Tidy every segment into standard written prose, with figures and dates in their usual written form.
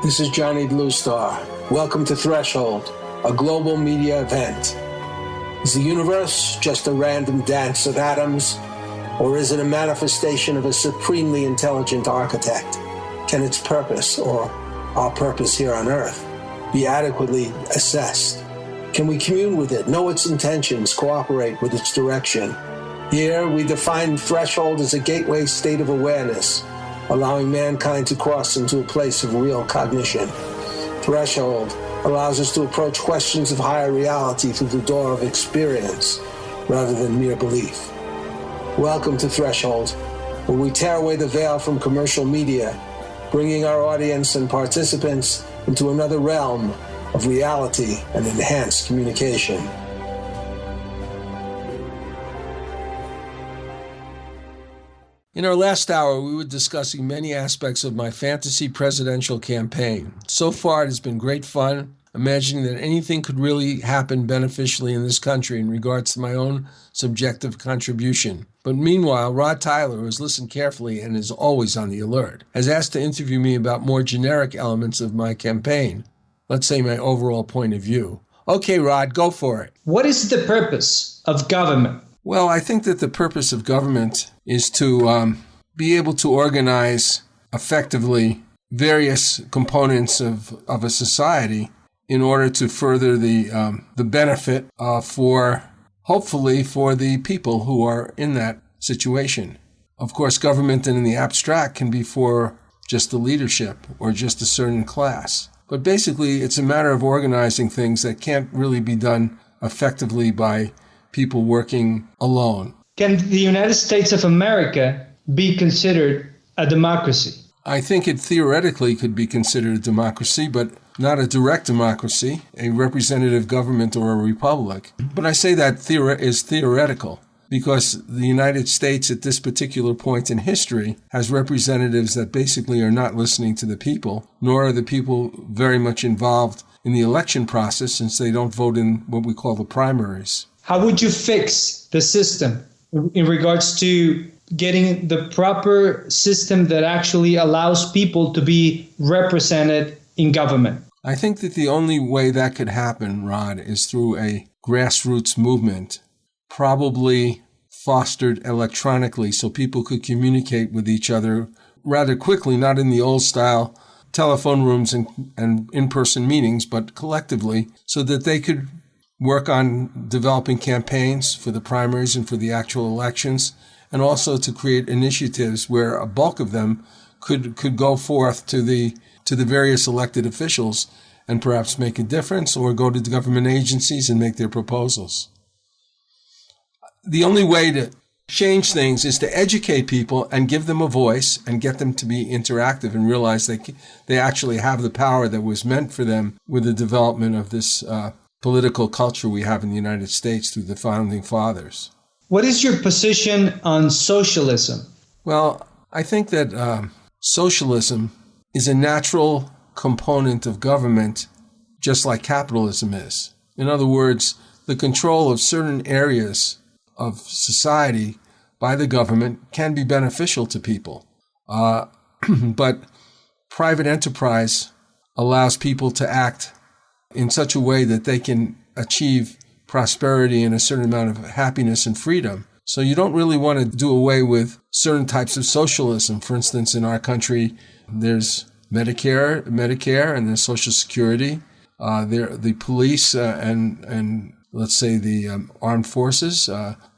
This is Johnny Bluestar. Welcome to Threshold, a global media event. Is the universe just a random dance of atoms, or is it a manifestation of a supremely intelligent architect? Can its purpose, or our purpose here on Earth, be adequately assessed? Can we commune with it, know its intentions, cooperate with its direction? Here, we define threshold as a gateway state of awareness, allowing mankind to cross into a place of real cognition. Threshold allows us to approach questions of higher reality through the door of experience, rather than mere belief. Welcome to Threshold, where we tear away the veil from commercial media, bringing our audience and participants into another realm of reality and enhanced communication. In our last hour, we were discussing many aspects of my fantasy presidential campaign. So far, it has been great fun, imagining that anything could really happen beneficially in this country in regards to my own subjective contribution. But meanwhile, Rod Tyler, who has listened carefully and is always on the alert, has asked to interview me about more generic elements of my campaign. Let's say my overall point of view. Okay, Rod, go for it. What is the purpose of government? Well, I think that the purpose of government is to be able to organize effectively various components of a society in order to further the benefit hopefully for the people who are in that situation. Of course, government in the abstract can be for just the leadership or just a certain class. But basically, it's a matter of organizing things that can't really be done effectively by people working alone. Can the United States of America be considered a democracy? I think it theoretically could be considered a democracy, but not a direct democracy, a representative government or a republic. But I say that is theoretical because the United States at this particular point in history has representatives that basically are not listening to the people, nor are the people very much involved in the election process since they don't vote in what we call the primaries. How would you fix the system in regards to getting the proper system that actually allows people to be represented in government? I think that the only way that could happen, Rod, is through a grassroots movement, probably fostered electronically so people could communicate with each other rather quickly, not in the old style telephone rooms and in-person meetings, but collectively, so that they could work on developing campaigns for the primaries and for the actual elections, and also to create initiatives where a bulk of them could go forth to the various elected officials and perhaps make a difference or go to the government agencies and make their proposals. The only way to change things is to educate people and give them a voice and get them to be interactive and realize they actually have the power that was meant for them with the development of this political culture we have in the United States through the Founding Fathers. What is your position on socialism? Well, I think that socialism is a natural component of government, just like capitalism is. In other words, the control of certain areas of society by the government can be beneficial to people. But private enterprise allows people to act in such a way that they can achieve prosperity and a certain amount of happiness and freedom. So you don't really want to do away with certain types of socialism. For instance, in our country, there's Medicare, and there's Social Security. The police and let's say the armed forces.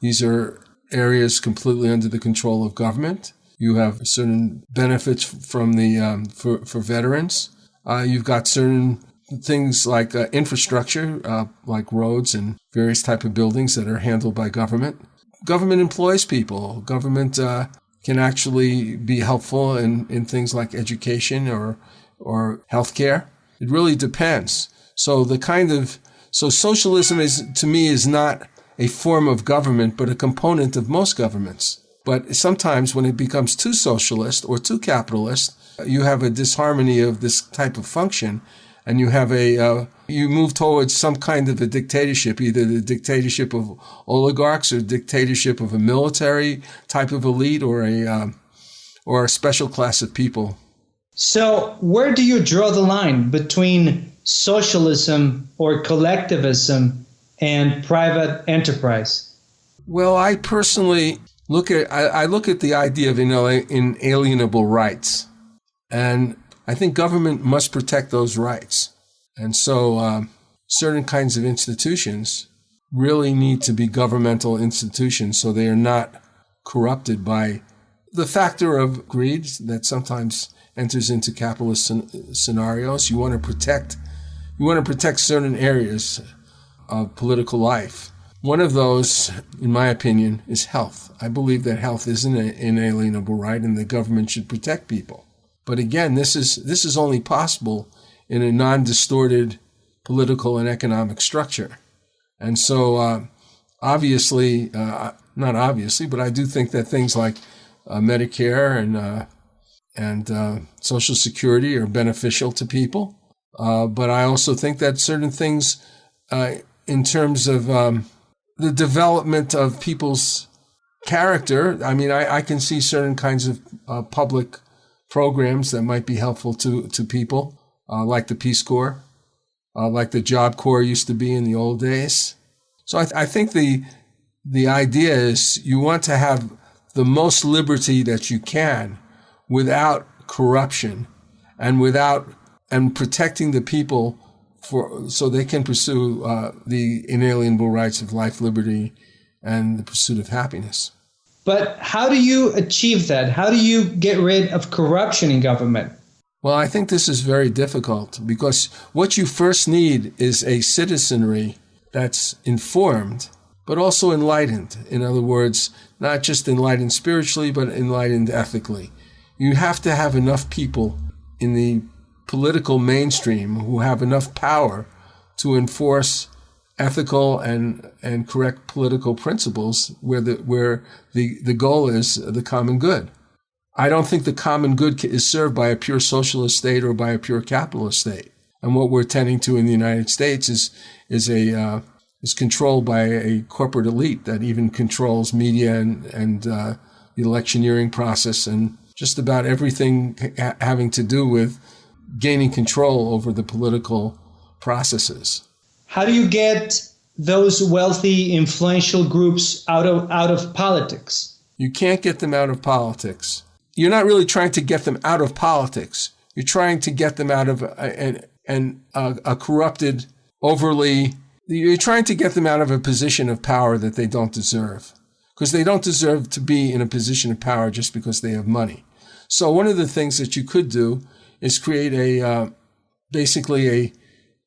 These are areas completely under the control of government. You have certain benefits from the for veterans. You've got certain things like infrastructure, like roads and various type of buildings that are handled by government. Government employs people. Government can actually be helpful in things like education or healthcare. It really depends. So socialism to me is not a form of government, but a component of most governments. But sometimes when it becomes too socialist or too capitalist, you have a disharmony of this type of function, and you have you move towards some kind of a dictatorship, either the dictatorship of oligarchs or dictatorship of a military type of elite or a special class of people. So where do you draw the line between socialism or collectivism and private enterprise? Well, I personally I look at the idea of inalienable rights, and I think government must protect those rights. And so certain kinds of institutions really need to be governmental institutions so they are not corrupted by the factor of greed that sometimes enters into capitalist scenarios. You want to protect certain areas of political life. One of those, in my opinion, is health. I believe that health is an inalienable right and the government should protect people. But again, this is only possible in a non-distorted political and economic structure. And so obviously, not obviously, but I do think that things like Medicare and Social Security are beneficial to people. But I also think that certain things in terms of the development of people's character, I mean, I can see certain kinds of public programs that might be helpful to people, like the Peace Corps, like the Job Corps used to be in the old days. So I think the idea is you want to have the most liberty that you can without corruption and protecting the people so they can pursue the inalienable rights of life, liberty, and the pursuit of happiness. But how do you achieve that? How do you get rid of corruption in government? Well, I think this is very difficult because what you first need is a citizenry that's informed, but also enlightened. In other words, not just enlightened spiritually, but enlightened ethically. You have to have enough people in the political mainstream who have enough power to enforce ethical and correct political principles where the goal is the common good. I don't think the common good is served by a pure socialist state or by a pure capitalist state. And what we're tending to in the United States is controlled by a corporate elite that even controls media and the electioneering process and just about everything having to do with gaining control over the political processes. How do you get those wealthy, influential groups out of politics? You can't get them out of politics. You're not really trying to get them out of politics. You're trying to get them out of a corrupted, you're trying to get them out of a position of power that they don't deserve. Because they don't deserve to be in a position of power just because they have money. So one of the things that you could do is create basically a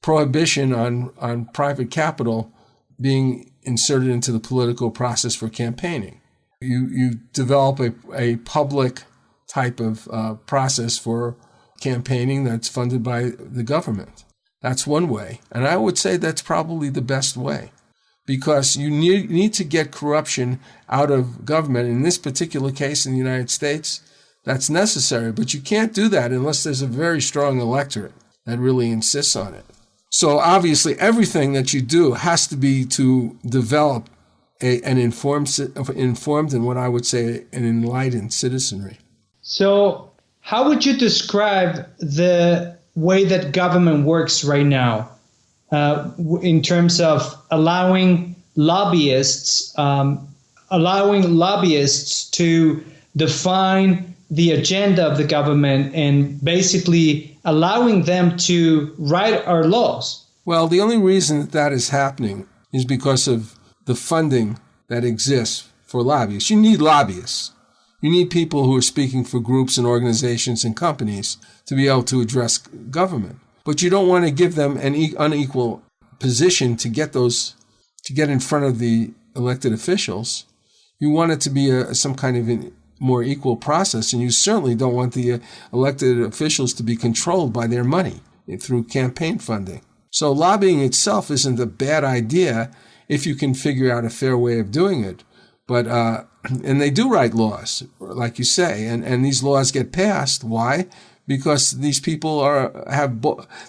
prohibition on private capital being inserted into the political process for campaigning. You develop a public type of process for campaigning that's funded by the government. That's one way. And I would say that's probably the best way because you need to get corruption out of government. In this particular case in the United States, that's necessary, but you can't do that unless there's a very strong electorate that really insists on it. So obviously, everything that you do has to be to develop an informed and what I would say an enlightened citizenry. So how would you describe the way that government works right now in terms of allowing lobbyists to define the agenda of the government and basically allowing them to write our laws? Well, the only reason that is happening is because of the funding that exists for lobbyists. You need lobbyists. You need people who are speaking for groups and organizations and companies to be able to address government. But you don't want to give them an unequal position to get in front of the elected officials. You want it to be some kind of more equal process, and you certainly don't want the elected officials to be controlled by their money through campaign funding. So lobbying itself isn't a bad idea if you can figure out a fair way of doing it. But and they do write laws, like you say, and these laws get passed. Why? Because these people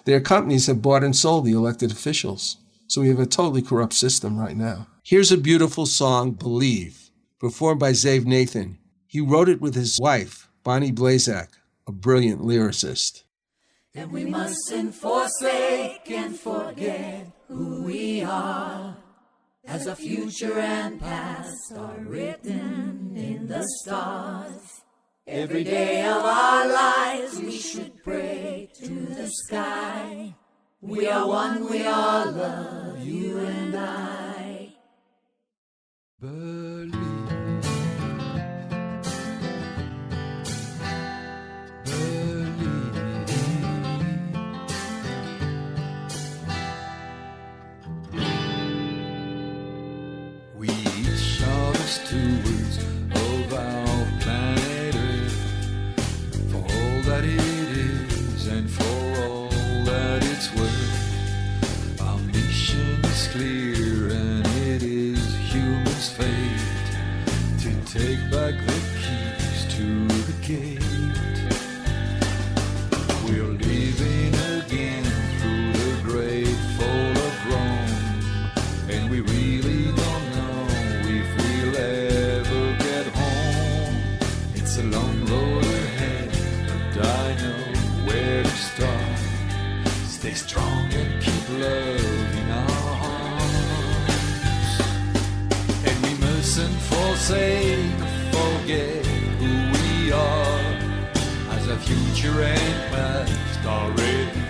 their companies have bought and sold the elected officials. So we have a totally corrupt system right now. Here's a beautiful song, Believe, performed by Zave Nathan. He wrote it with his wife, Bonnie Blazak. a brilliant lyricist. And we mustn't forsake and forget who we are, as our future and past are written in the stars. Every day of our lives we should pray to the sky. We are one, we are love, you and I. Believe. We each are the stewards of our planet Earth, for all that it is and for all that it's worth. Our mission is clear and it is human's fate to take back the keys to the gate. We're living again through the great fall of Rome, and we really don't know if we'll ever get home. It's a long road ahead, but I know where to start. Stay strong and keep love in our hearts. And we mustn't forsake or forget who we are, as our future and past are written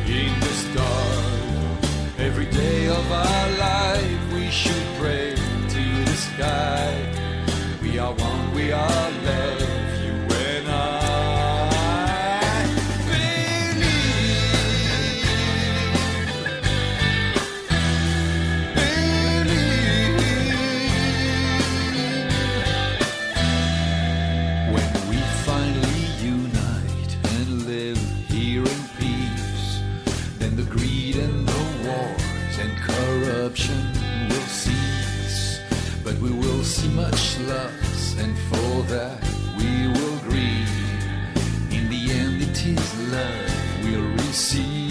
in the stars. Every day of our life we should pray to the sky. We are one, we are love, you and I. When we finally unite and live here in peace, then the greed and the wars and corruption will cease. But we will see much loss, and for that we will grieve. In the end it is love we'll receive.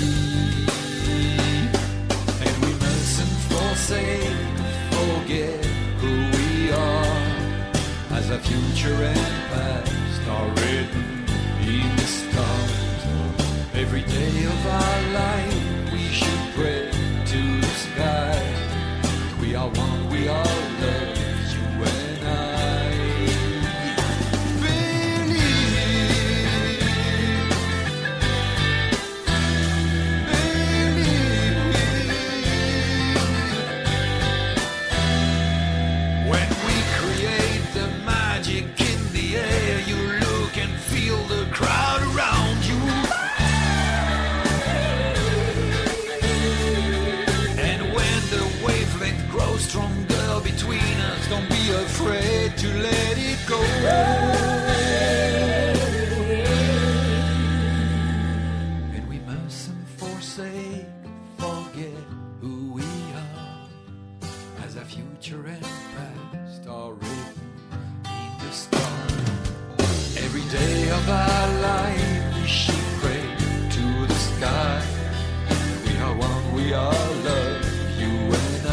And we mustn't forsake or forget who we are, as our future and past are written in the stars. Every day of our life we should pray to the sky. We are one, we are love, you and I. When we create the magic in the air, you look and feel the crowd around you. And when the wavelength grows stronger between us, don't be afraid to let it go. And we mustn't forsake or forget who we are, as our future and past are written in the stars. Every day of our life we should pray to the sky. We are one, we are love, you and I.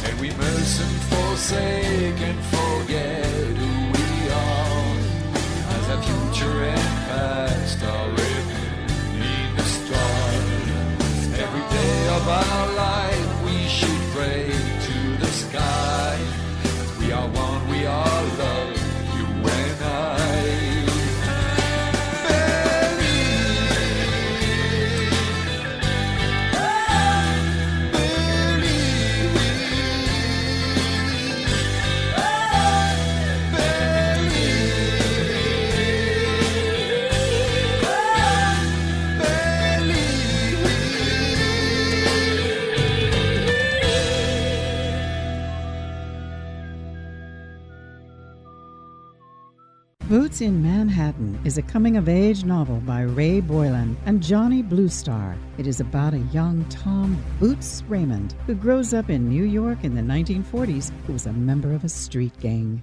And we mustn't forsake and forget who we are, as our future and past are written in the stars. Every day of our life we should pray to the sky. We are one, we are love, you and I. Boots in Manhattan is a coming-of-age novel by Ray Boylan and Johnny Bluestar. It is about a young Tom Boots Raymond who grows up in New York in the 1940s, who was a member of a street gang.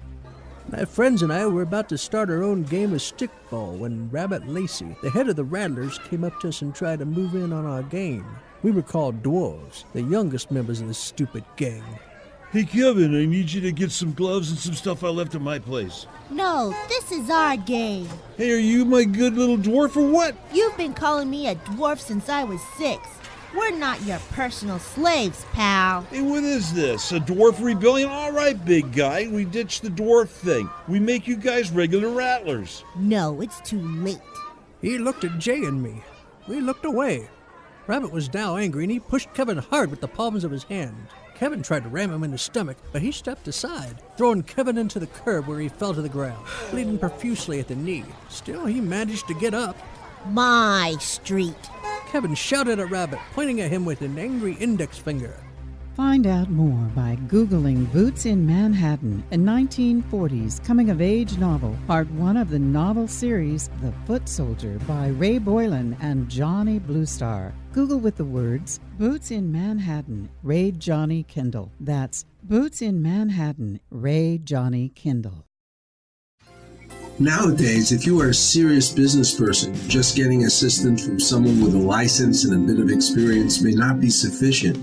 My friends and I were about to start our own game of stickball when Rabbit Lacey, the head of the Rattlers, came up to us and tried to move in on our game. We were called dwarves, the youngest members of the stupid gang. Hey, Kevin, I need you to get some gloves and some stuff I left at my place. No, this is our game. Hey, are you my good little dwarf or what? You've been calling me a dwarf since I was 6. We're not your personal slaves, pal. Hey, what is this? A dwarf rebellion? All right, big guy, we ditched the dwarf thing. We make you guys regular rattlers. No, it's too late. He looked at Jay and me. We looked away. Rabbit was now angry, and he pushed Kevin hard with the palms of his hand. Kevin tried to ram him in the stomach, but he stepped aside, throwing Kevin into the curb where he fell to the ground, bleeding profusely at the knee. Still, he managed to get up. My street. Kevin shouted at Rabbit, pointing at him with an angry index finger. Find out more by Googling Boots in Manhattan, a 1940s coming-of-age novel, part 1 of the novel series The Foot Soldier by Ray Boylan and Johnny Bluestar. Google with the words Boots in Manhattan, Ray Johnny Kindle. That's Boots in Manhattan, Ray Johnny Kindle. Nowadays, if you are a serious business person, just getting assistance from someone with a license and a bit of experience may not be sufficient.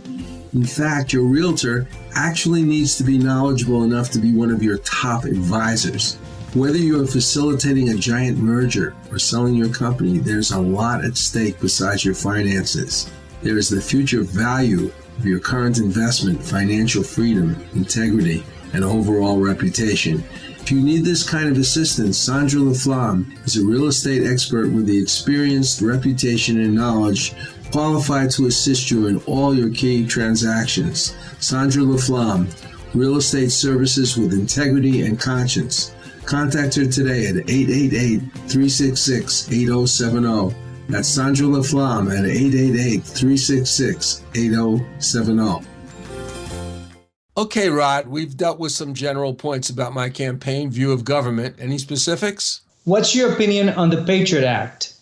In fact, your realtor actually needs to be knowledgeable enough to be one of your top advisors. Whether you are facilitating a giant merger or selling your company, there's a lot at stake besides your finances. There is the future value of your current investment, financial freedom, integrity, and overall reputation. If you need this kind of assistance, Sandra LaFlamme is a real estate expert with the experience, reputation, and knowledge qualified to assist you in all your key transactions. Sandra LaFlamme, real estate services with integrity and conscience. Contact her today at 888-366-8070. That's Sandra LaFlamme at 888-366-8070. Okay, Rod, we've dealt with some general points about my campaign view of government. Any specifics? What's your opinion on the Patriot Act?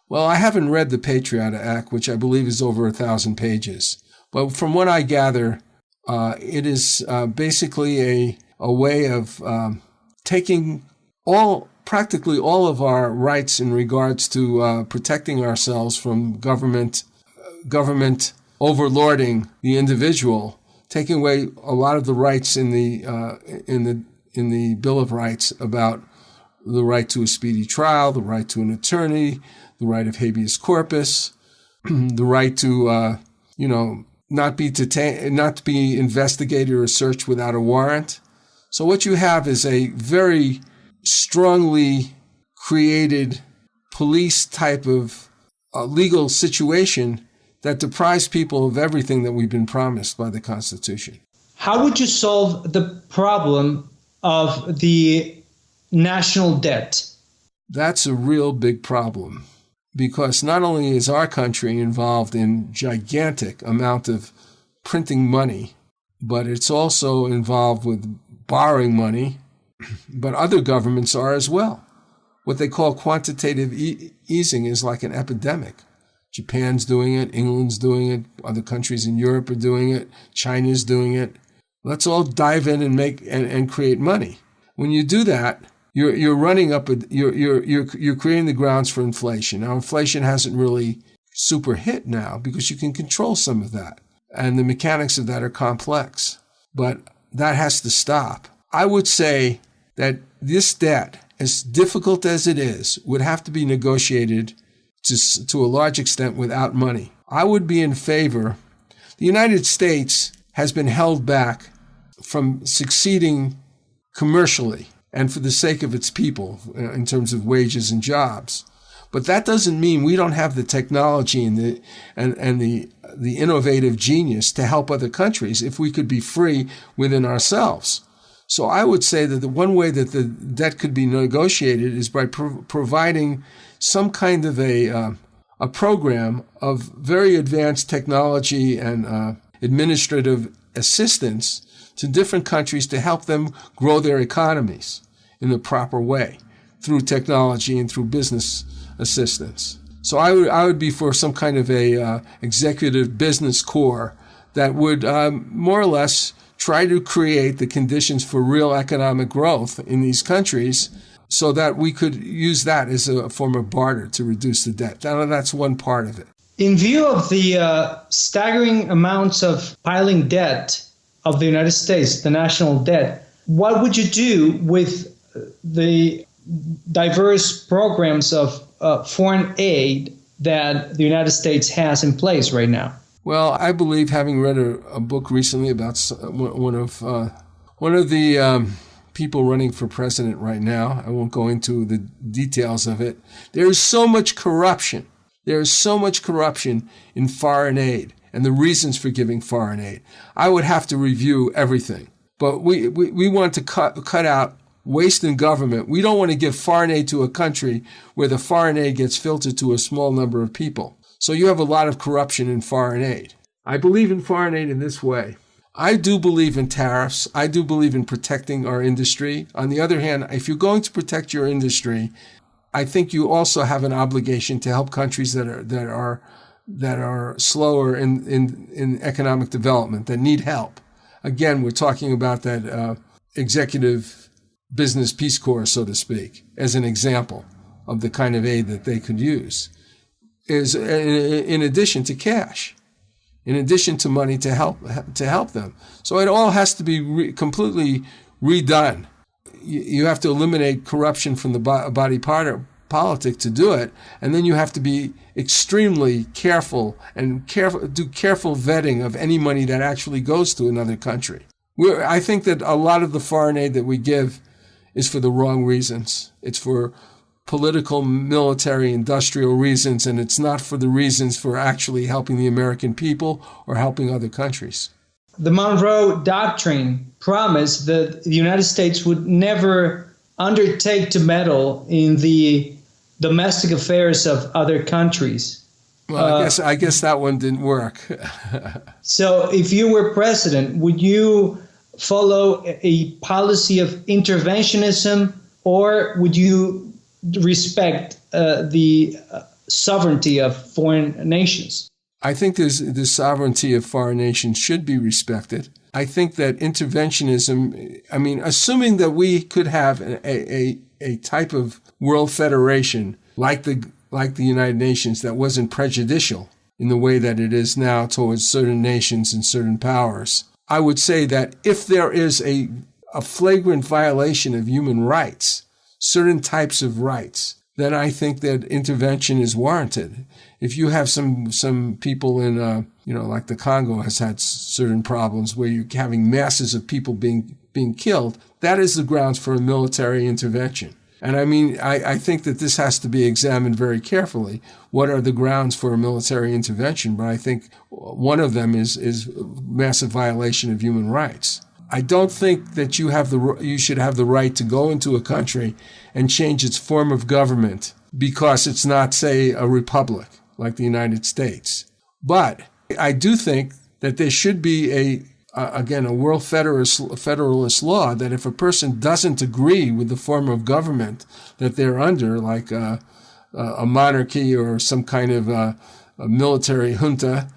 Well, I haven't read the Patriot Act, which I believe is over 1,000 pages. But from what I gather, it is basically a way of taking practically all of our rights in regards to protecting ourselves from government overlording the individual, taking away a lot of the rights in the Bill of Rights about the right to a speedy trial, the right to an attorney, the right of habeas corpus, the right to not be investigated or searched without a warrant. So what you have is a very strongly created police type of legal situation that deprives people of everything that we've been promised by the Constitution. How would you solve the problem of the national debt? That's a real big problem, because not only is our country involved in gigantic amount of printing money, but it's also involved with borrowing money, but other governments are as well. What they call quantitative easing is like an epidemic. Japan's doing it, England's doing it, other countries in Europe are doing it, China's doing it. Let's all dive in and make and create money. When you do that, you're running up you're creating the grounds for inflation. Now, inflation hasn't really super hit now because you can control some of that, and the mechanics of that are complex. But that has to stop. I would say that this debt, as difficult as it is, would have to be negotiated to a large extent without money. I would be in favor. The United States has been held back from succeeding commercially and for the sake of its people in terms of wages and jobs. But that doesn't mean we don't have the technology and the innovative genius to help other countries if we could be free within ourselves. So I would say that the one way that the debt could be negotiated is by providing some kind of a program of very advanced technology and administrative assistance to different countries to help them grow their economies in the proper way through technology and through business assistance. So I would be for some kind of a executive business corps that would more or less try to create the conditions for real economic growth in these countries so that we could use that as a form of barter to reduce the debt. Now, that's one part of it. In view of the staggering amounts of piling debt, of the United States, the national debt, what would you do with the diverse programs of foreign aid that the United States has in place right now? Well, I believe, having read a book recently about one of the people running for president right now, I won't go into the details of it. There is so much corruption. There is so much corruption in foreign aid and the reasons for giving foreign aid. I would have to review everything. But we want to cut out waste in government. We don't want to give foreign aid to a country where the foreign aid gets filtered to a small number of people. So you have a lot of corruption in foreign aid. I believe in foreign aid in this way. I do believe in tariffs. I do believe in protecting our industry. On the other hand, if you're going to protect your industry, I think you also have an obligation to help countries that are slower in economic development, that need help. Again, we're talking about that executive business Peace Corps, so to speak, as an example of the kind of aid that they could use. Is in addition to cash, in addition to money to help them. So it all has to be completely redone. You have to eliminate corruption from the body politic to do it, and then you have to be extremely careful and do careful vetting of any money that actually goes to another country. I think that a lot of the foreign aid that we give is for the wrong reasons. It's for political, military, industrial reasons, and it's not for the reasons for actually helping the American people or helping other countries. The Monroe Doctrine promised that the United States would never undertake to meddle in the domestic affairs of other countries. Well, I guess that one didn't work. So if you were president, would you follow a policy of interventionism, or would you respect the sovereignty of foreign nations? I think the sovereignty of foreign nations should be respected. I think that interventionism, assuming that we could have a type of world federation like the United Nations that wasn't prejudicial in the way that it is now towards certain nations and certain powers, I would say that if there is a flagrant violation of human rights, certain types of rights, then I think that intervention is warranted. If you have some people in, like the Congo has had certain problems where you're having masses of people being killed, that is the grounds for a military intervention. And I think that this has to be examined very carefully. What are the grounds for a military intervention? But I think one of them is massive violation of human rights. I don't think that you should have the right to go into a country and change its form of government because it's not, say, a republic like the United States. But I do think that there should be a world federalist law that if a person doesn't agree with the form of government that they're under, like a monarchy or some kind of a military junta,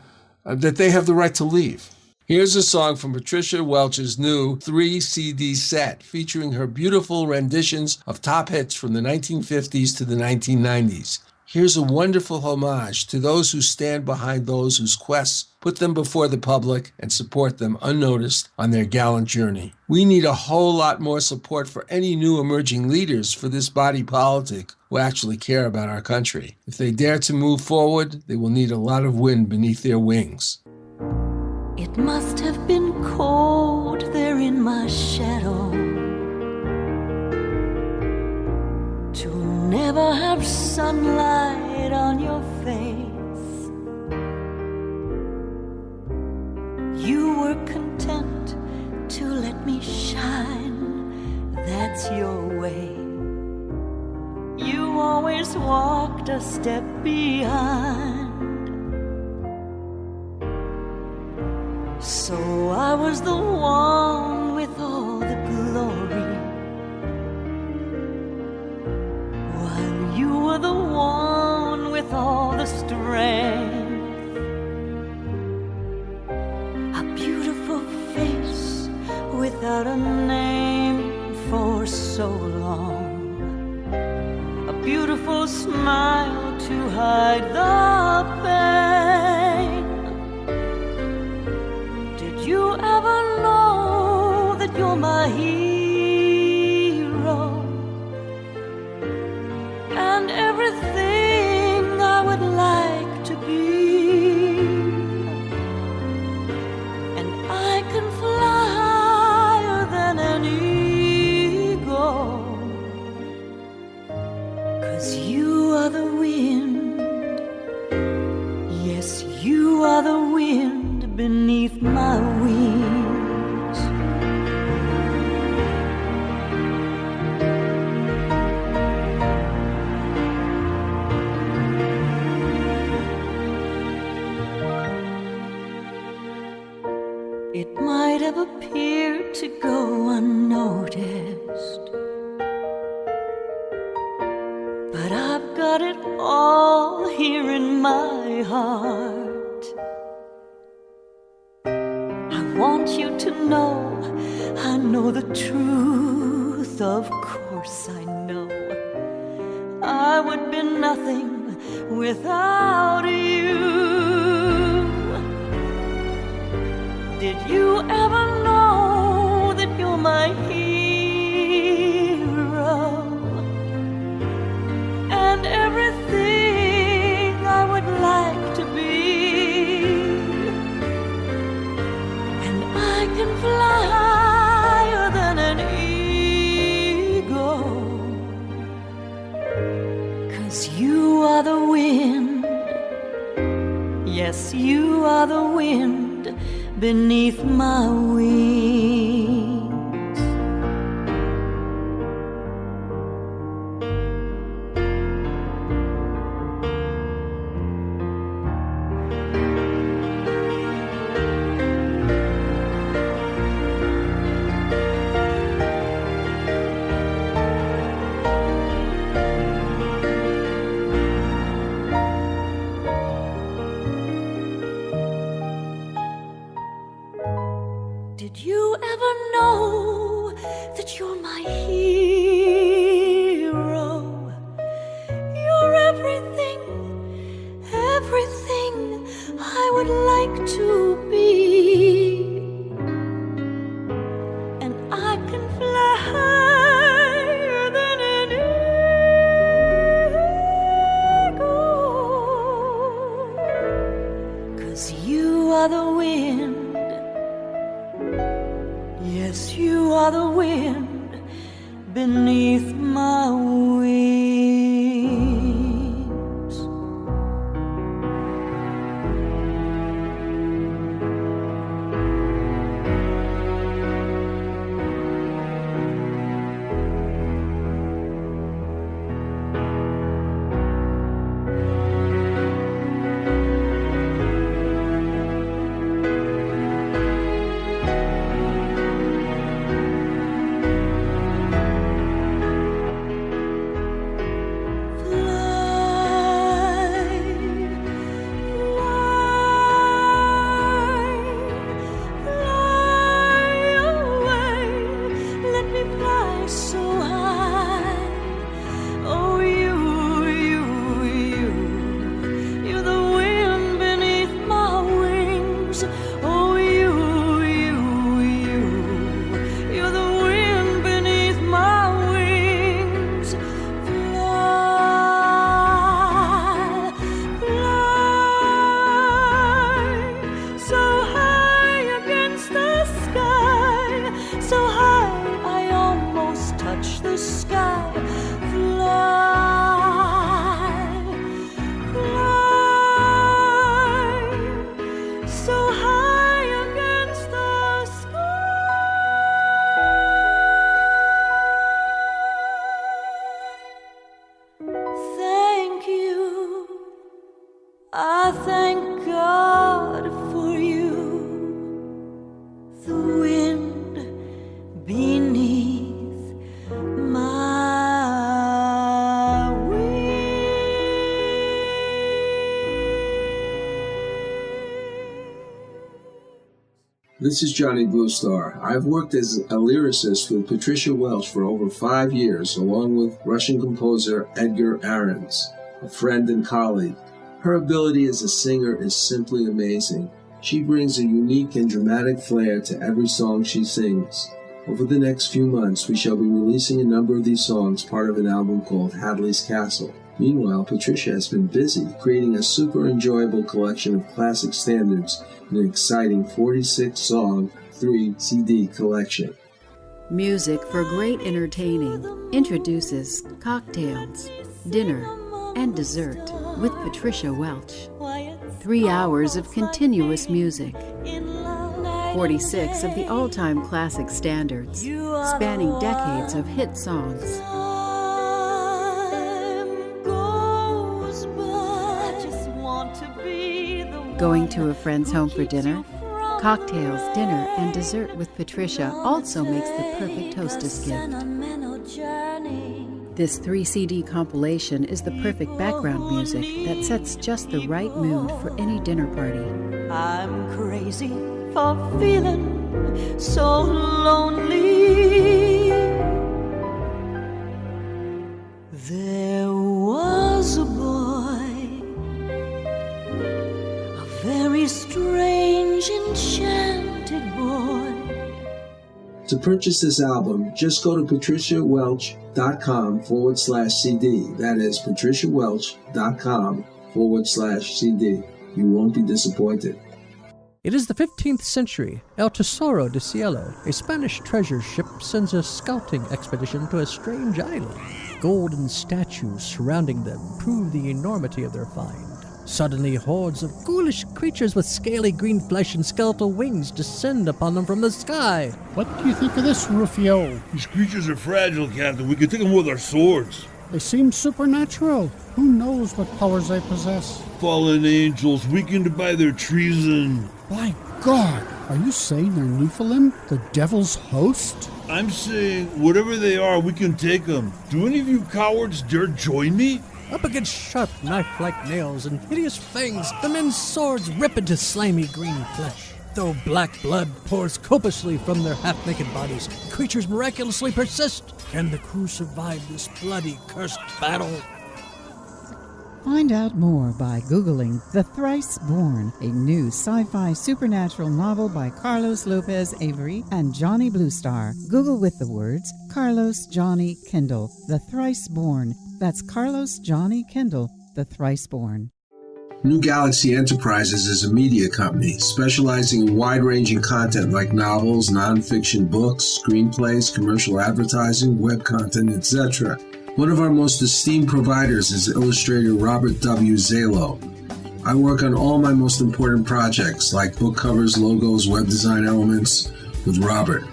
that they have the right to leave. Here's a song from Patricia Welch's new 3-CD set featuring her beautiful renditions of top hits from the 1950s to the 1990s. Here's a wonderful homage to those who stand behind those whose quests put them before the public and support them unnoticed on their gallant journey. We need a whole lot more support for any new emerging leaders for this body politic who actually care about our country. If they dare to move forward, they will need a lot of wind beneath their wings. It must have been cold there in my shadow to never have sunlight on your face. You were content to let me shine, that's your way. You always walked a step behind. So I was the one with all the glory, while you were the one with all the strength. A beautiful face without a name for so long. A beautiful smile to hide the pain. Did you ever know you are the wind. Yes, you are the wind beneath my wings. It might have appeared to go unnoticed, but I've got it all here in my heart. I want you to know, I know the truth, of course I know. I would be nothing without you. Did you ever know that you're my hero? And everything I would like to be. And I can fly higher than an eagle, 'cause you are the wind. Yes, you are the wind beneath my wings. Did you ever know that you're my hero? You're everything, everything I would like to be. And I can fly higher than an eagle, 'cause you are the wind. Yes, you are the wind beneath my wings. I thank God for you, the wind beneath my wings. This is Johnny Bluestar. I've worked as a lyricist with Patricia Welch for over 5 years, along with Russian composer Edgar Ahrens, a friend and colleague. Her ability as a singer is simply amazing. She brings a unique and dramatic flair to every song she sings. Over the next few months, we shall be releasing a number of these songs, part of an album called Hadley's Castle. Meanwhile, Patricia has been busy creating a super enjoyable collection of classic standards in an exciting 46-song, 3-CD collection. Music for great entertaining introduces Cocktails, Dinner, and Dessert with Patricia Welch. 3 hours of continuous music. 46 of the all-time classic standards, spanning decades of hit songs. Going to a friend's home for dinner? Cocktails, dinner, and dessert with Patricia also makes the perfect hostess gift. This 3-CD compilation is the perfect background music that sets just the right mood for any dinner party. I'm crazy for feeling so lonely. There was a boy, a very strange, enchanted boy. To purchase this album, just go to patriciawelch.com/CD. That is patriciawelch.com/CD. You won't be disappointed. It is the 15th century. El Tesoro de Cielo, a Spanish treasure ship, sends a scouting expedition to a strange island. Golden statues surrounding them prove the enormity of their find. Suddenly, hordes of ghoulish creatures with scaly green flesh and skeletal wings descend upon them from the sky. What do you think of this, Rufio? These creatures are fragile, Captain. We can take them with our swords. They seem supernatural. Who knows what powers they possess? Fallen angels, weakened by their treason. By God, are you saying they're Nephilim, the devil's host? I'm saying, whatever they are, we can take them. Do any of you cowards dare join me? Up against sharp knife-like nails and hideous fangs, the men's swords rip into slimy green flesh. Though black blood pours copiously from their half-naked bodies, creatures miraculously persist. Can the crew survive this bloody, cursed battle? Find out more by Googling The Thrice Born, a new sci-fi supernatural novel by Carlos Lopez Avery and Johnny Bluestar. Google with the words Carlos Johnny Kendall, The Thrice Born. That's Carlos Johnny Kendall, The Thrice Born. New Galaxy Enterprises is a media company specializing in wide-ranging content like novels, nonfiction books, screenplays, commercial advertising, web content, etc. One of our most esteemed providers is illustrator Robert W. Zalo. I work on all my most important projects like book covers, logos, web design elements with Robert.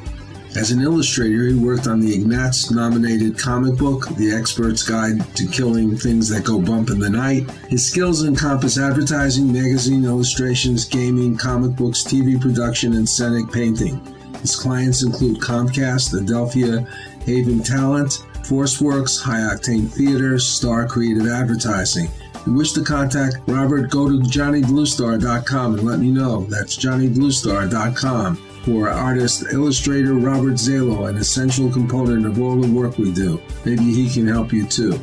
As an illustrator, he worked on the Ignatz-nominated comic book, The Expert's Guide to Killing Things That Go Bump in the Night. His skills encompass advertising, magazine illustrations, gaming, comic books, TV production, and scenic painting. His clients include Comcast, Adelphia, Haven Talent, ForceWorks, High Octane Theater, Star Creative Advertising. If you wish to contact Robert, go to JohnnyBlueStar.com and let me know. That's JohnnyBlueStar.com. For artist, illustrator Robert Zalo, an essential component of all the work we do. Maybe he can help you too.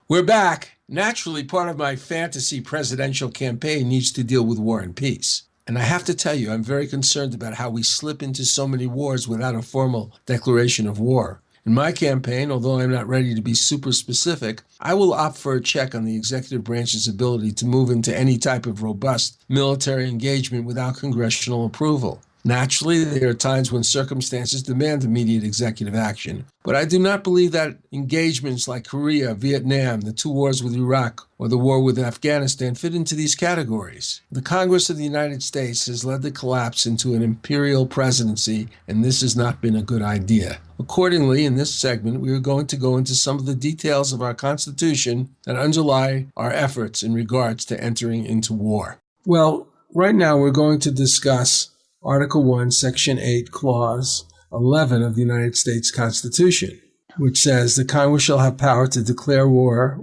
We're back. Naturally, part of my fantasy presidential campaign needs to deal with war and peace. And I have to tell you, I'm very concerned about how we slip into so many wars without a formal declaration of war. In my campaign, although I'm not ready to be super specific, I will opt for a check on the executive branch's ability to move into any type of robust military engagement without congressional approval. Naturally, there are times when circumstances demand immediate executive action, but I do not believe that engagements like Korea, Vietnam, the 2 wars with Iraq, or the war with Afghanistan fit into these categories. The Congress of the United States has led the collapse into an imperial presidency, and this has not been a good idea. Accordingly, in this segment, we are going to go into some of the details of our Constitution that underlie our efforts in regards to entering into war. Well, right now we're going to discuss Article 1, Section 8, Clause 11 of the United States Constitution, which says the Congress shall have power to declare war,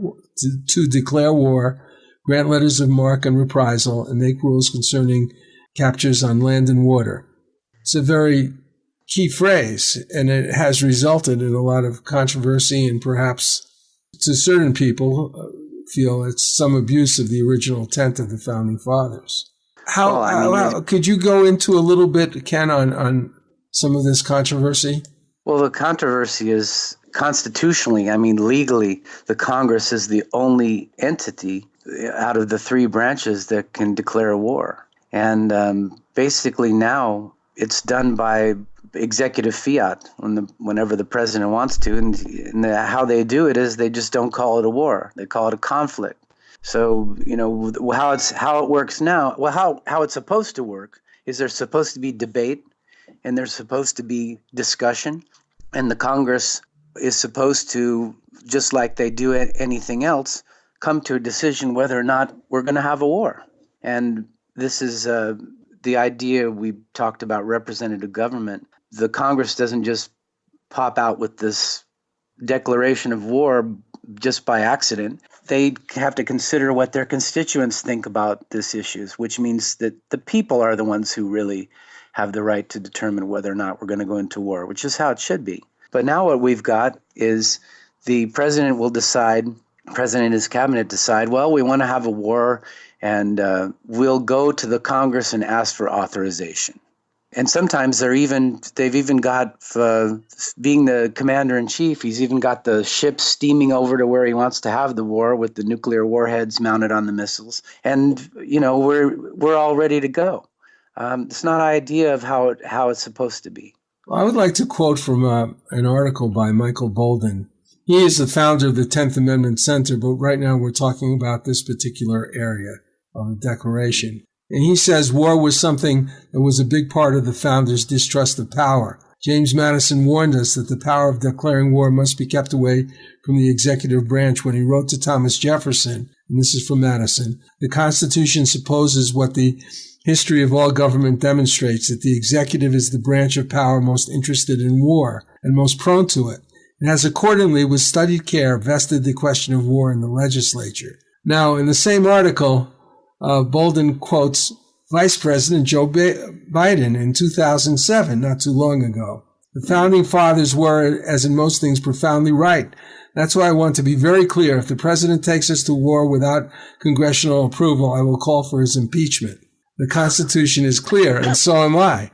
grant letters of marque and reprisal, and make rules concerning captures on land and water. It's a very key phrase, and it has resulted in a lot of controversy and perhaps, to certain people, feel it's some abuse of the original intent of the Founding Fathers. How could you go into a little bit, Ken, on some of this controversy? Well, the controversy is constitutionally, legally, the Congress is the only entity out of the 3 branches that can declare a war. And basically now it's done by executive fiat whenever the president wants to. And how they do it is they just don't call it a war. They call it a conflict. So, how it works now, how it's supposed to work is there's supposed to be debate and there's supposed to be discussion. And the Congress is supposed to, just like they do anything else, come to a decision whether or not we're going to have a war. And this is the idea we talked about, representative government. The Congress doesn't just pop out with this declaration of war just by accident. They have to consider what their constituents think about these issues, which means that the people are the ones who really have the right to determine whether or not we're going to go into war, which is how it should be. But now what we've got is the president will decide, president and his cabinet decide, well, we want to have a war, and we'll go to the Congress and ask for authorization. And sometimes they've even got, being the commander in chief, he's even got the ship steaming over to where he wants to have the war with the nuclear warheads mounted on the missiles. And, we're all ready to go. It's not an idea of how it's supposed to be. Well, I would like to quote from an article by Michael Bolden. He is the founder of the 10th Amendment Center, but right now we're talking about this particular area of the Declaration. And he says war was something that was a big part of the founders' distrust of power. James Madison warned us that the power of declaring war must be kept away from the executive branch when he wrote to Thomas Jefferson, and this is from Madison, the Constitution supposes what the history of all government demonstrates, that the executive is the branch of power most interested in war and most prone to it, and has accordingly with studied care vested the question of war in the legislature. Now, in the same article, Bolden quotes Vice President Joe Biden in 2007, not too long ago. The founding fathers were, as in most things, profoundly right. That's why I want to be very clear. If the president takes us to war without congressional approval, I will call for his impeachment. The Constitution is clear, and so am I.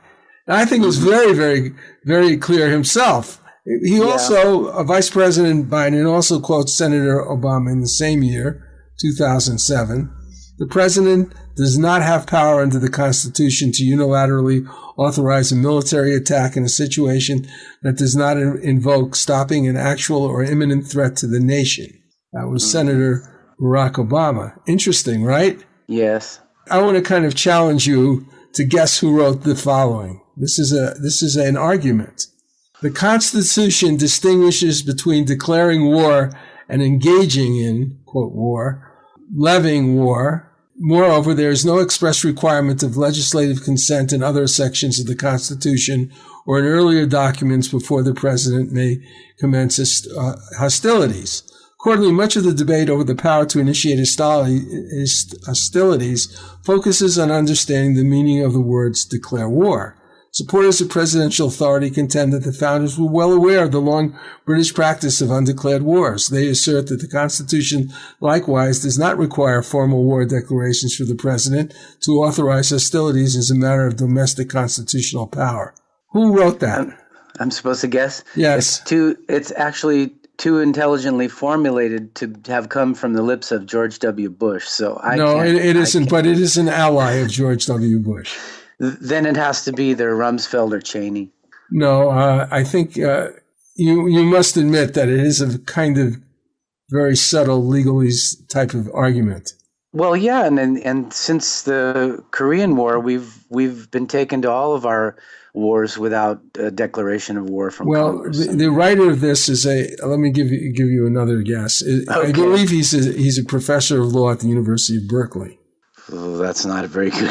And I think it was very, very, very clear himself. He also, Vice President Biden also quotes Senator Obama in the same year, 2007. The president does not have power under the Constitution to unilaterally authorize a military attack in a situation that does not invoke stopping an actual or imminent threat to the nation. That was Senator Barack Obama. Interesting, right? Yes. I want to kind of challenge you to guess who wrote the following. This is an argument. The Constitution distinguishes between declaring war and engaging in, quote, war, levying war. Moreover, there is no express requirement of legislative consent in other sections of the Constitution or in earlier documents before the president may commence hostilities. Accordingly, much of the debate over the power to initiate hostilities focuses on understanding the meaning of the words declare war. Supporters of presidential authority contend that the founders were well aware of the long British practice of undeclared wars. They assert that the Constitution likewise does not require formal war declarations for the president to authorize hostilities as a matter of domestic constitutional power. Who wrote that? I'm supposed to guess? Yes. It's actually too intelligently formulated to have come from the lips of George W. Bush. So it isn't, but it is an ally of George W. Bush. Then it has to be either Rumsfeld or Cheney. No, I think you must admit that it is a kind of very subtle legalese type of argument. Well, yeah, and since the Korean War, we've been taken to all of our wars without a declaration of war from Congress. Well, the writer of this is let me give you another guess. Okay. I believe he's a professor of law at the University of Berkeley. Oh, that's not a very good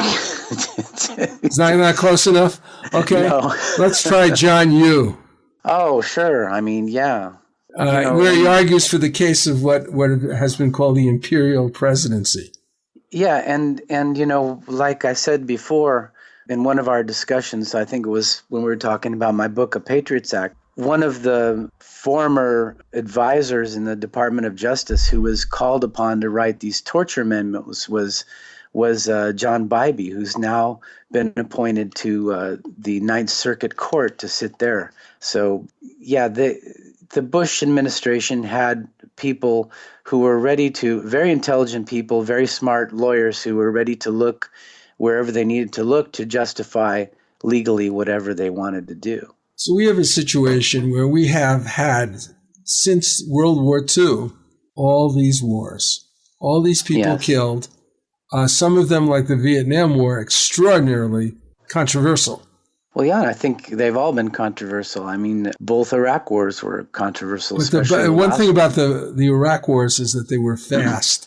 It's not close enough? Okay. No. Let's try John Yoo. Oh, sure. I mean, yeah. Where he argues for the case of what has been called the imperial presidency. Yeah, and like I said before in one of our discussions, I think it was when we were talking about my book, A Patriots Act, one of the former advisors in the Department of Justice who was called upon to write these torture amendments was John Bybee, who's now been appointed to the Ninth Circuit Court to sit there. So, yeah, the Bush administration had people who were ready to, very intelligent people, very smart lawyers who were ready to look wherever they needed to look to justify legally whatever they wanted to do. So we have a situation where we have had, since World War II, all these wars, all these people killed, some of them, like the Vietnam War, extraordinarily controversial. Well, yeah, I think they've all been controversial. I mean, both Iraq wars were controversial. But one thing about the Iraq wars is that they were fast.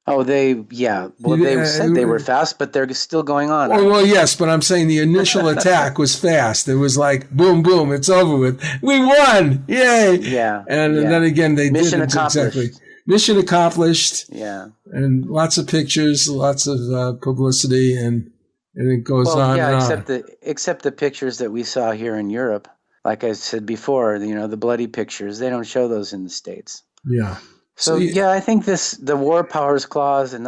Oh, they said they were fast, but they're still going on. Oh, well, yes, but I'm saying the initial attack was fast. It was like, boom, boom, it's over with. We won! Yay! Yeah. And then again, they Mission didn't accomplished. exactly. Mission accomplished. Yeah. And lots of pictures, lots of publicity, and it goes on and on. Except the pictures that we saw here in Europe. Like I said before, the bloody pictures, they don't show those in the States. Yeah. So I think the War Powers Clause and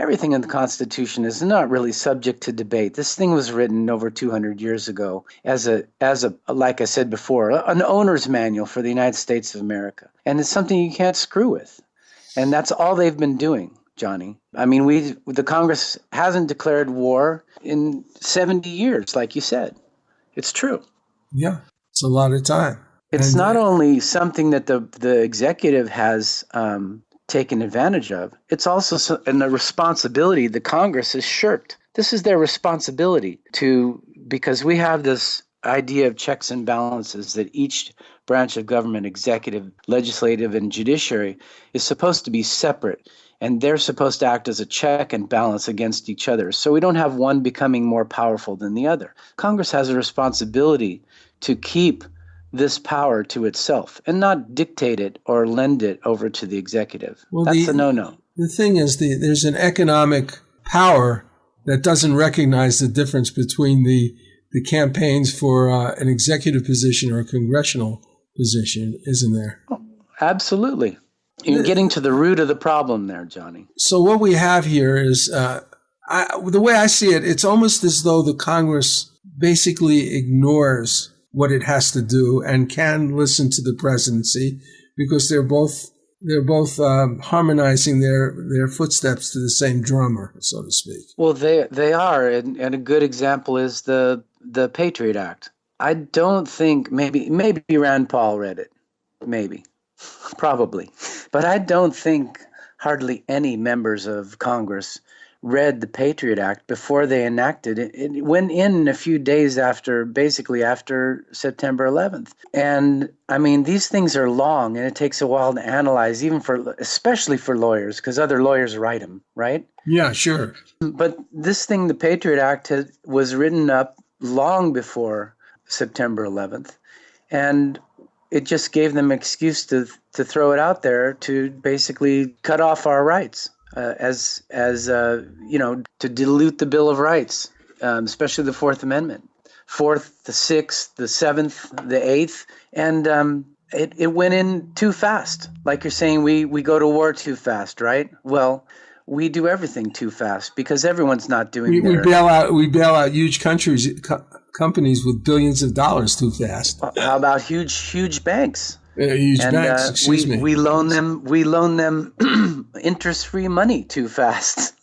everything in the Constitution is not really subject to debate. This thing was written over 200 years ago as a like I said before, an owner's manual for the United States of America, and it's something you can't screw with, and that's all they've been doing, Johnny. I mean, the Congress hasn't declared war in 70 years, like you said. It's true. Yeah, it's a lot of time. It's not only something that the executive has taken advantage of, it's also a responsibility the Congress has shirked. This is their responsibility because we have this idea of checks and balances that each branch of government, executive, legislative, and judiciary, is supposed to be separate. And they're supposed to act as a check and balance against each other. So we don't have one becoming more powerful than the other. Congress has a responsibility to keep this power to itself and not dictate it or lend it over to the executive. Well, that's a no-no. The thing is, there's an economic power that doesn't recognize the difference between the campaigns for an executive position or a congressional position, isn't there? Oh, absolutely. You're getting to the root of the problem there, Johnny. So what we have here is, the way I see it, it's almost as though the Congress basically ignores what it has to do and can listen to the presidency because they're both harmonizing their footsteps to the same drummer, so to speak. Well, they are, and a good example is the Patriot Act. I don't think maybe Rand Paul read it, probably, but I don't think hardly any members of Congress read the Patriot Act before they enacted it. It went in a few days after September 11th. And I mean, these things are long and it takes a while to analyze, especially for lawyers, because other lawyers write them, right? Yeah, sure. But this thing, the Patriot Act, was written up long before September 11th. And it just gave them an excuse to throw it out there to basically cut off our rights. To dilute the Bill of Rights, especially the Fourth Amendment, Fourth, the Sixth, the Seventh, the Eighth, and it went in too fast. Like you're saying, we go to war too fast, right? Well, we do everything too fast because everyone's not doing. We bail out huge companies with billions of dollars too fast. How about huge banks? Banks. We loan them interest-free money too fast.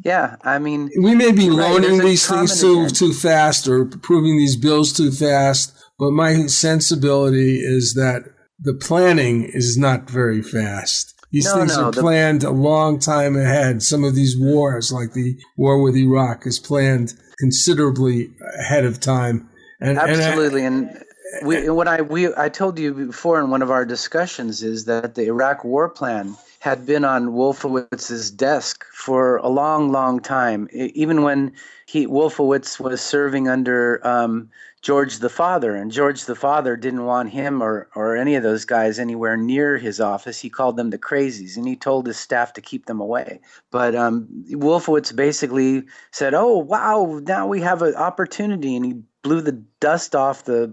Yeah, I mean, we may be loaning these things too fast or approving these bills too fast, but my sensibility is that the planning is not very fast. These things are planned a long time ahead. Some of these wars, like the war with Iraq, is planned considerably ahead of time. Absolutely, I told you before in one of our discussions is that the Iraq war plan had been on Wolfowitz's desk for a long, long time. Even when Wolfowitz was serving under George the Father, and George the Father didn't want him or any of those guys anywhere near his office. He called them the crazies, and he told his staff to keep them away. But Wolfowitz basically said, "Oh, wow, now we have an opportunity," and he blew the dust off the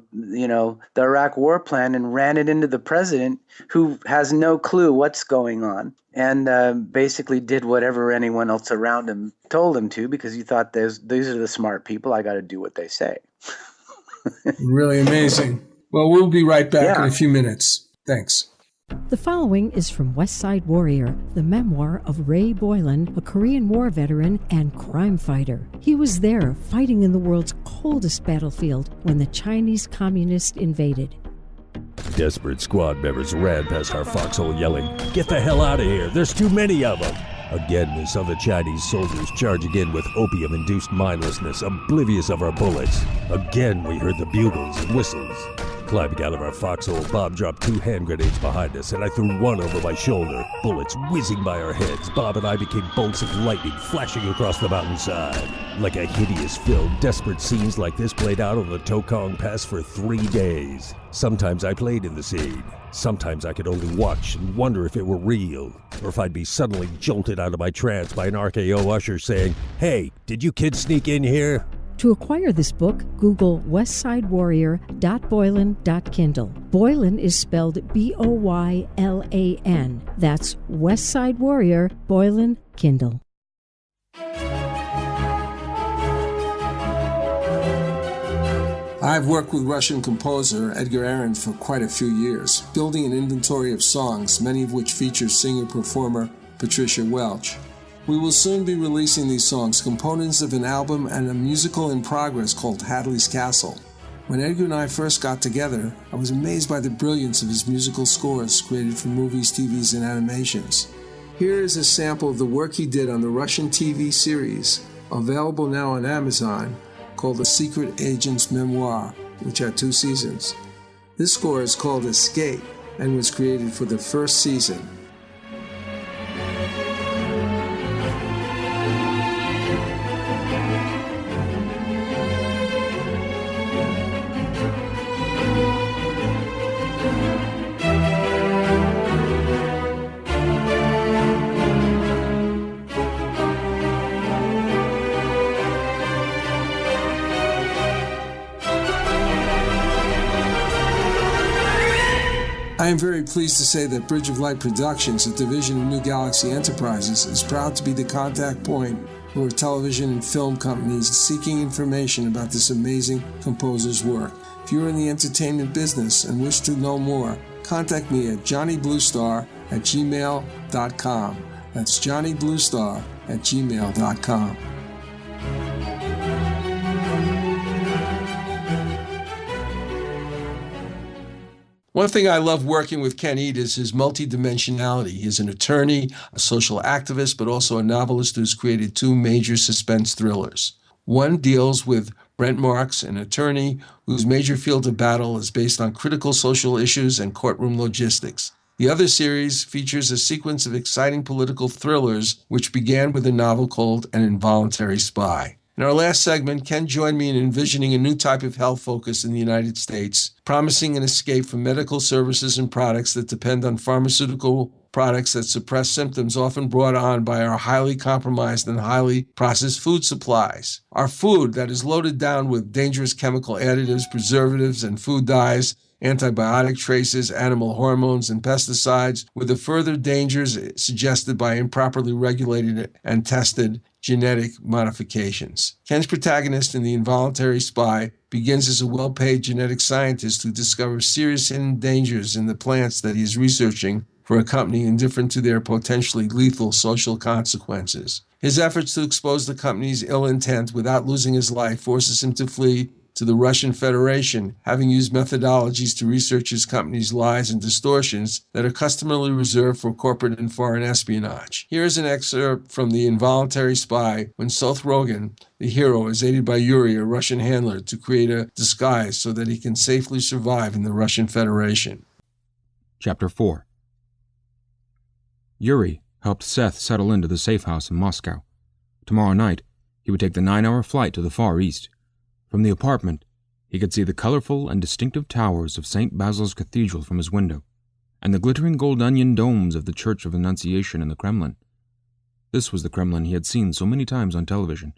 Iraq war plan and ran it into the president, who has no clue what's going on, and basically did whatever anyone else around him told him to, because he thought these are the smart people. I got to do what they say. Really amazing. Well, we'll be right back in a few minutes. Thanks. The following is from West Side Warrior, the memoir of Ray Boylan, a Korean War veteran and crime fighter. He was there fighting in the world's coldest battlefield when the Chinese communists invaded. Desperate squad members ran past our foxhole yelling, "Get the hell out of here, there's too many of them!" Again we saw the Chinese soldiers charging in with opium-induced mindlessness, oblivious of our bullets. Again we heard the bugles and whistles. Climbing out of our foxhole, Bob dropped 2 hand grenades behind us, and I threw one over my shoulder. Bullets whizzing by our heads, Bob and I became bolts of lightning flashing across the mountainside. Like a hideous film, desperate scenes like this played out on the Tokong Pass for 3 days. Sometimes I played in the scene. Sometimes I could only watch and wonder if it were real, or if I'd be suddenly jolted out of my trance by an RKO usher saying, "Hey, did you kids sneak in here?" To acquire this book, Google westsidewarrior.boylan.kindle. Boylan is spelled Boylan. That's West Side Warrior, Boylan, Kindle. I've worked with Russian composer Edgar Aron for quite a few years, building an inventory of songs, many of which feature singer-performer Patricia Welch. We will soon be releasing these songs, components of an album and a musical in progress called Hadley's Castle. When Edgar and I first got together, I was amazed by the brilliance of his musical scores created for movies, TVs, and animations. Here is a sample of the work he did on the Russian TV series, available now on Amazon, called The Secret Agent's Memoir, which had 2 seasons. This score is called Escape and was created for the first season. I am very pleased to say that Bridge of Light Productions, a division of New Galaxy Enterprises, is proud to be the contact point for television and film companies seeking information about this amazing composer's work. If you're in the entertainment business and wish to know more, contact me at johnnybluestar@gmail.com. That's johnnybluestar@gmail.com. One thing I love working with Ken Eade is his multidimensionality. He's an attorney, a social activist, but also a novelist who's created 2 major suspense thrillers. One deals with Brent Marks, an attorney whose major field of battle is based on critical social issues and courtroom logistics. The other series features a sequence of exciting political thrillers, which began with a novel called An Involuntary Spy. In our last segment, Ken joined me in envisioning a new type of health focus in the United States, promising an escape from medical services and products that depend on pharmaceutical products that suppress symptoms often brought on by our highly compromised and highly processed food supplies. Our food that is loaded down with dangerous chemical additives, preservatives, and food dyes, antibiotic traces, animal hormones, and pesticides, with the further dangers suggested by improperly regulated and tested genetic modifications. Ken's protagonist in The Involuntary Spy begins as a well-paid genetic scientist who discovers serious hidden dangers in the plants that he is researching for a company indifferent to their potentially lethal social consequences. His efforts to expose the company's ill intent without losing his life forces him to flee to the Russian Federation, having used methodologies to research his company's lies and distortions that are customarily reserved for corporate and foreign espionage. Here is an excerpt from The Involuntary Spy when Seth Rogen, the hero, is aided by Yuri, a Russian handler, to create a disguise so that he can safely survive in the Russian Federation. Chapter 4. Yuri helped Seth settle into the safe house in Moscow. Tomorrow night, he would take the 9-hour flight to the Far East. From the apartment, he could see the colorful and distinctive towers of St. Basil's Cathedral from his window, and the glittering gold onion domes of the Church of Annunciation in the Kremlin. This was the Kremlin he had seen so many times on television.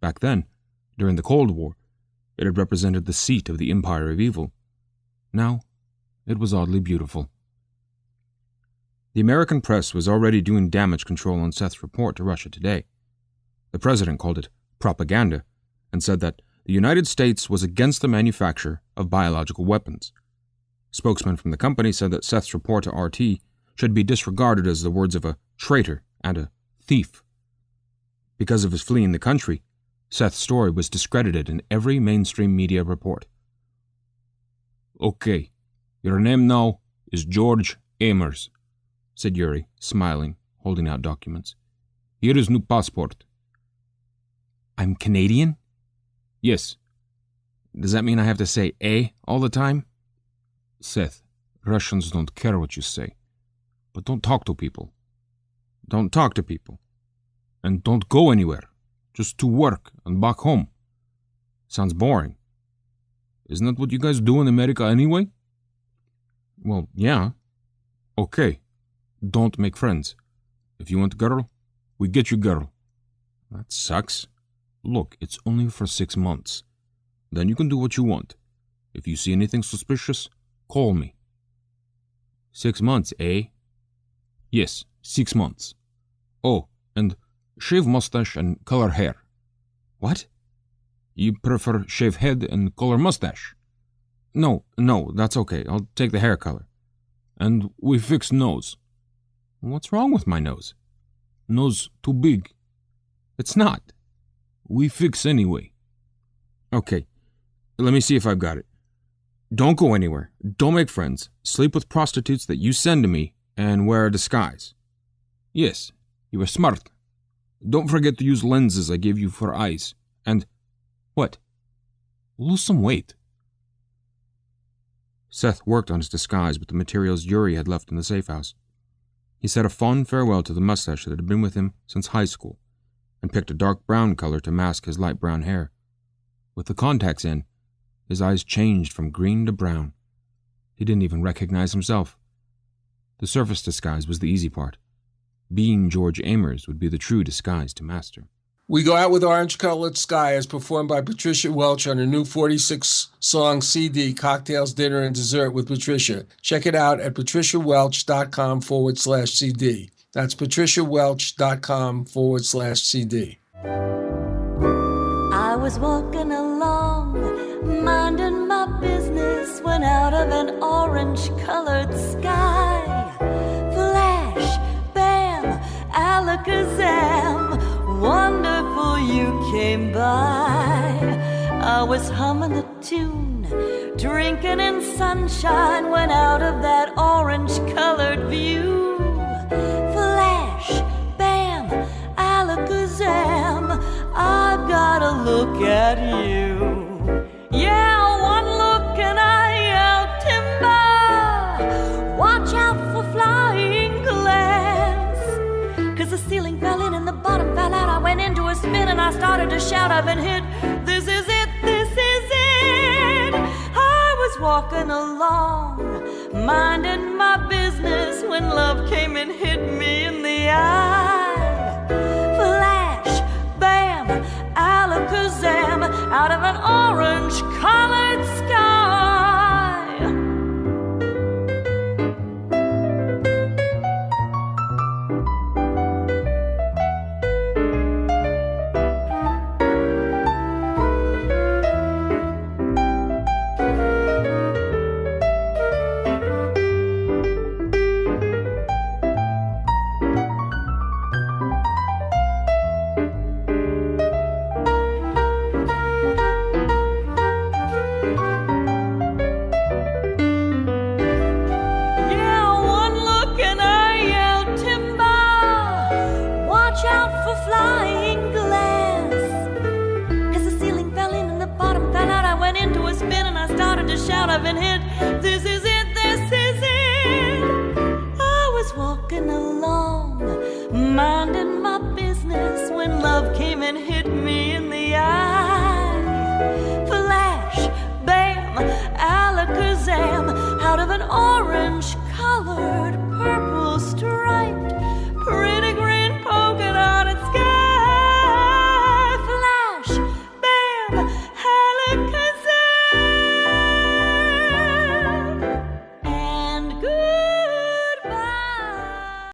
Back then, during the Cold War, it had represented the seat of the Empire of Evil. Now, it was oddly beautiful. The American press was already doing damage control on Seth's report to Russia Today. The president called it propaganda and said that the United States was against the manufacture of biological weapons. Spokesman from the company said that Seth's report to RT should be disregarded as the words of a traitor and a thief. Because of his fleeing the country, Seth's story was discredited in every mainstream media report. "Okay, your name now is George Amers," said Yuri, smiling, holding out documents. "Here is new passport." "I'm Canadian?" "Yes." "Does that mean I have to say A all the time?" "Seth, Russians don't care what you say. But don't talk to people. Don't talk to people. And don't go anywhere. Just to work and back home. Sounds boring. Isn't that what you guys do in America anyway?" "Well, yeah." "Okay. Don't make friends. If you want a girl, we get you girl." "That sucks. Look, it's only for 6 months. Then you can do what you want. If you see anything suspicious, call me." 6 months, eh?" "Yes, 6 months. Oh, and shave mustache and color hair." "What?" "You prefer shave head and color mustache?" No, that's okay. I'll take the hair color. And we fix nose." "What's wrong with my nose?" "Nose too big." "It's not." "We fix anyway." "Okay, let me see if I've got it. Don't go anywhere. Don't make friends. Sleep with prostitutes that you send to me and wear a disguise." "Yes, you are smart. Don't forget to use lenses I gave you for eyes. And, what? Lose some weight." Seth worked on his disguise with the materials Yuri had left in the safe house. He said a fond farewell to the mustache that had been with him since high school, and picked a dark brown color to mask his light brown hair. With the contacts in, his eyes changed from green to brown. He didn't even recognize himself. The surface disguise was the easy part. Being George Amers would be the true disguise to master. We Go Out with Orange-Colored Sky as performed by Patricia Welch on her new 46-song CD, Cocktails, Dinner, and Dessert with Patricia. Check it out at patriciawelch.com/CD. That's patriciawelch.com/CD. I was walking along, minding my business, when out of an orange-colored sky, flash, bam, alakazam, wonderful you came by. I was humming a tune, drinking in sunshine, when out of that orange-colored view, flash, bam, alakazam, I gotta look at you. Yeah, one look and I yelled timber. Watch out for flying glass. 'Cause the ceiling fell in and the bottom fell out. I went into a spin and I started to shout. I've been hit. This is it, this is it. I was walking along, minding my business, when love came and hit me in the eye. Flash, bam, alakazam, out of an orange-colored sky. I've been hit. This is it, this is it. I was walking along, minding my business, when love came and hit me in the eye. Flash, bam, alakazam, out of an orange-colored